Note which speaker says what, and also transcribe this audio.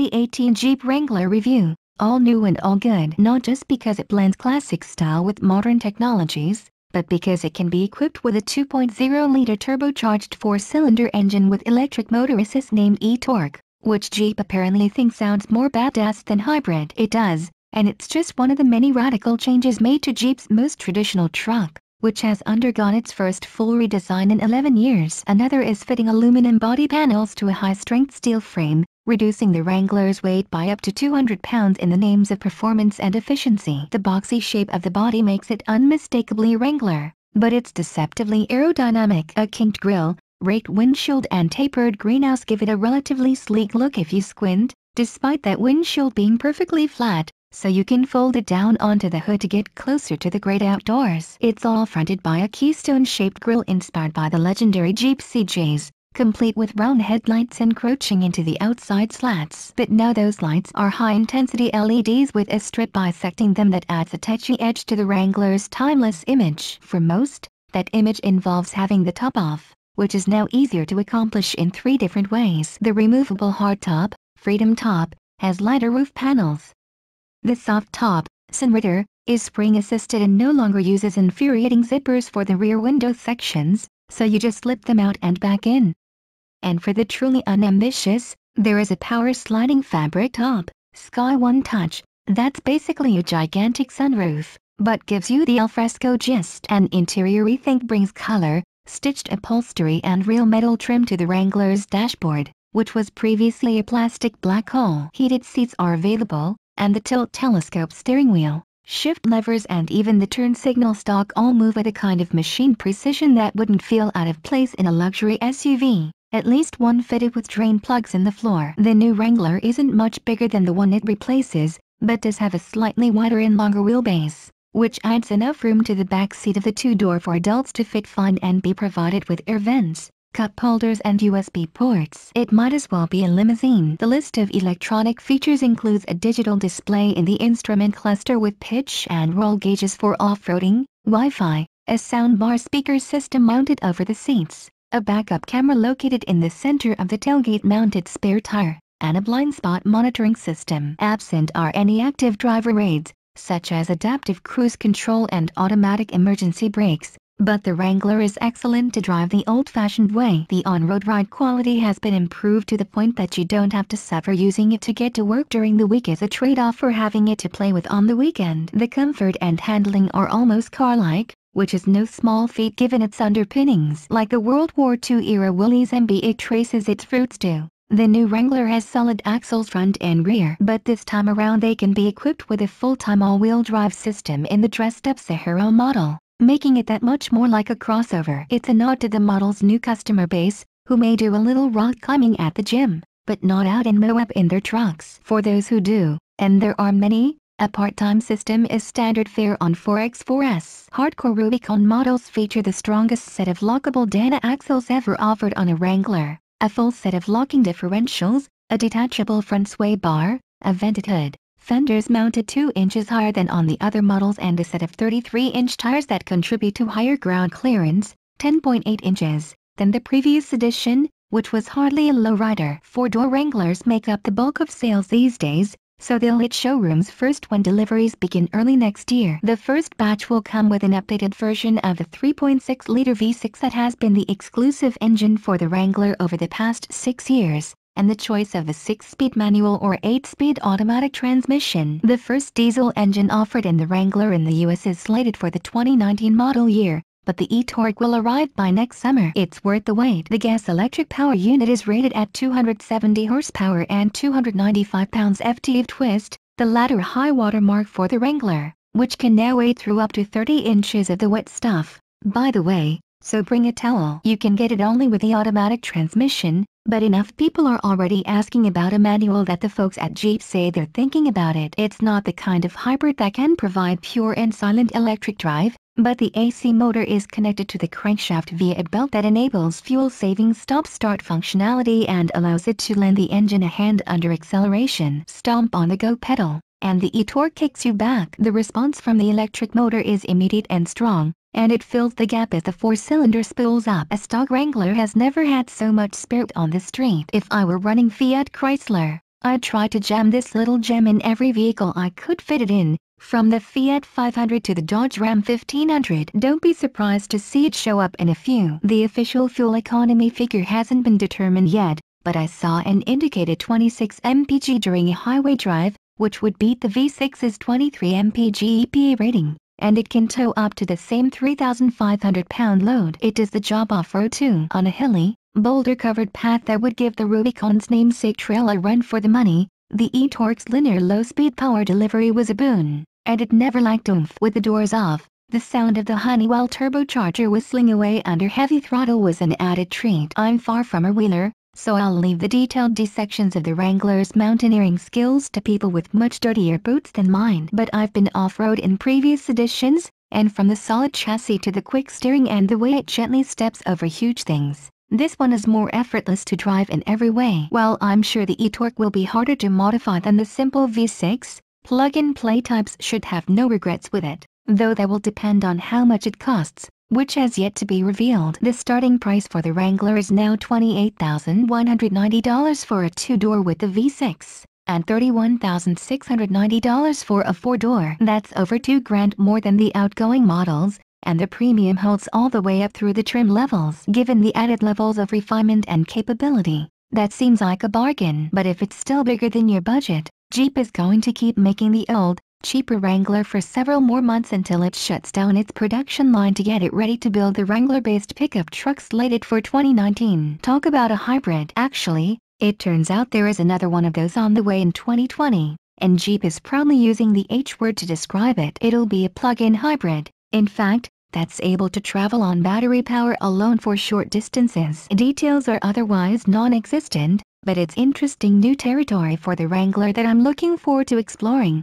Speaker 1: 2018 Jeep Wrangler review. All new and all good, not just because it blends classic style with modern technologies, but because it can be equipped with a 2.0-liter turbocharged 4-cylinder engine with electric motor assist named eTorque, which Jeep apparently thinks sounds more badass than hybrid. It does, and it's just one of the many radical changes made to Jeep's most traditional truck, which has undergone its first full redesign in 11 years. Another is fitting aluminum body panels to a high-strength steel frame, reducing the Wrangler's weight by up to 200 pounds in the names of performance and efficiency. The boxy shape of the body makes it unmistakably Wrangler, but it's deceptively aerodynamic. A kinked grille, raked windshield and tapered greenhouse give it a relatively sleek look if you squint, despite that windshield being perfectly flat, so you can fold it down onto the hood to get closer to the great outdoors. It's all fronted by a keystone-shaped grille inspired by the legendary Jeep CJs, complete with round headlights encroaching into the outside slats. But now those lights are high-intensity LEDs with a strip bisecting them that adds a touchy edge to the Wrangler's timeless image. For most, that image involves having the top off, which is now easier to accomplish in 3 different ways. The removable hardtop, Freedom Top, has lighter roof panels. The soft top, Sunrider, is spring-assisted and no longer uses infuriating zippers for the rear window sections, so you just slip them out and back in. And for the truly unambitious, there is a power sliding fabric top, Sky One Touch, that's basically a gigantic sunroof, but gives you the alfresco gist. An interior rethink brings color, stitched upholstery and real metal trim to the Wrangler's dashboard, which was previously a plastic black hole. Heated seats are available, and the tilt-telescope steering wheel, shift levers and even the turn signal stalk all move at a kind of machine precision that wouldn't feel out of place in a luxury SUV. At least one fitted with drain plugs in the floor. The new Wrangler isn't much bigger than the one it replaces, but does have a slightly wider and longer wheelbase, which adds enough room to the back seat of the 2-door for adults to fit fine and be provided with air vents, cup holders and USB ports. It might as well be a limousine. The list of electronic features includes a digital display in the instrument cluster with pitch and roll gauges for off-roading, Wi-Fi, a soundbar speaker system mounted over the seats, a backup camera located in the center of the tailgate-mounted spare tire, and a blind spot monitoring system. Absent are any active driver aids, such as adaptive cruise control and automatic emergency brakes, but the Wrangler is excellent to drive the old-fashioned way. The on-road ride quality has been improved to the point that you don't have to suffer using it to get to work during the week as a trade-off for having it to play with on the weekend. The comfort and handling are almost car-like, which is no small feat given its underpinnings. Like the World War II-era Willys MB8 traces its roots to, the new Wrangler has solid axles front and rear. But this time around they can be equipped with a full-time all-wheel drive system in the dressed-up Sahara model, making it that much more like a crossover. It's a nod to the model's new customer base, who may do a little rock climbing at the gym, but not out in Moab in their trucks. For those who do, and there are many, a part-time system is standard fare on 4X4S. Hardcore Rubicon models feature the strongest set of lockable Dana axles ever offered on a Wrangler, a full set of locking differentials, a detachable front sway bar, a vented hood, fenders mounted 2 inches higher than on the other models and a set of 33-inch tires that contribute to higher ground clearance, 10.8 inches, than the previous edition, which was hardly a lowrider. 4-door Wranglers make up the bulk of sales these days, so they'll hit showrooms first when deliveries begin early next year. The first batch will come with an updated version of the 3.6-liter V6 that has been the exclusive engine for the Wrangler over the past 6 years, and the choice of the 6-speed manual or 8-speed automatic transmission. The first diesel engine offered in the Wrangler in the US is slated for the 2019 model year, but the eTorque will arrive by next summer. It's worth the wait. The gas-electric power unit is rated at 270 horsepower and 295 pounds-ft of twist, the latter high water mark for the Wrangler, which can now wade through up to 30 inches of the wet stuff. By the way, so bring a towel. You can get it only with the automatic transmission, but enough people are already asking about a manual that the folks at Jeep say they're thinking about it. It's not the kind of hybrid that can provide pure and silent electric drive, but the AC motor is connected to the crankshaft via a belt that enables fuel-saving stop-start functionality and allows it to lend the engine a hand under acceleration. Stomp on the go pedal, and the eTorque kicks you back. The response from the electric motor is immediate and strong, and it fills the gap as the 4-cylinder spools up. A stock Wrangler has never had so much spirit on the street. If I were running Fiat Chrysler, I tried to jam this little gem in every vehicle I could fit it in, from the Fiat 500 to the Dodge Ram 1500. Don't be surprised to see it show up in a few. The official fuel economy figure hasn't been determined yet, but I saw an indicated 26 mpg during a highway drive, which would beat the V6's 23 mpg EPA rating, and it can tow up to the same 3,500-pound load. It does the job off-road too. On a hilly, boulder-covered path that would give the Rubicon's namesake trail a run for the money, the eTorque's linear low-speed power delivery was a boon, and it never lacked oomph. With the doors off, the sound of the Honeywell turbocharger whistling away under heavy throttle was an added treat. I'm far from a wheeler, so I'll leave the detailed dissections of the Wrangler's mountaineering skills to people with much dirtier boots than mine. But I've been off-road in previous editions, and from the solid chassis to the quick steering and the way it gently steps over huge things, this one is more effortless to drive in every way. While I'm sure the eTorque will be harder to modify than the simple V6, plug-and-play types should have no regrets with it, though that will depend on how much it costs, which has yet to be revealed. The starting price for the Wrangler is now $28,190 for a 2-door with the V6, and $31,690 for a 4-door. That's over $2,000 more than the outgoing models, and the premium holds all the way up through the trim levels. Given the added levels of refinement and capability, that seems like a bargain. But if it's still bigger than your budget, Jeep is going to keep making the old, cheaper Wrangler for several more months until it shuts down its production line to get it ready to build the Wrangler-based pickup truck slated for 2019. Talk about a hybrid. Actually, it turns out there is another one of those on the way in 2020, and Jeep is proudly using the H word to describe it. It'll be a plug-in hybrid, in fact, that's able to travel on battery power alone for short distances. Details are otherwise non-existent, but it's interesting new territory for the Wrangler that I'm looking forward to exploring.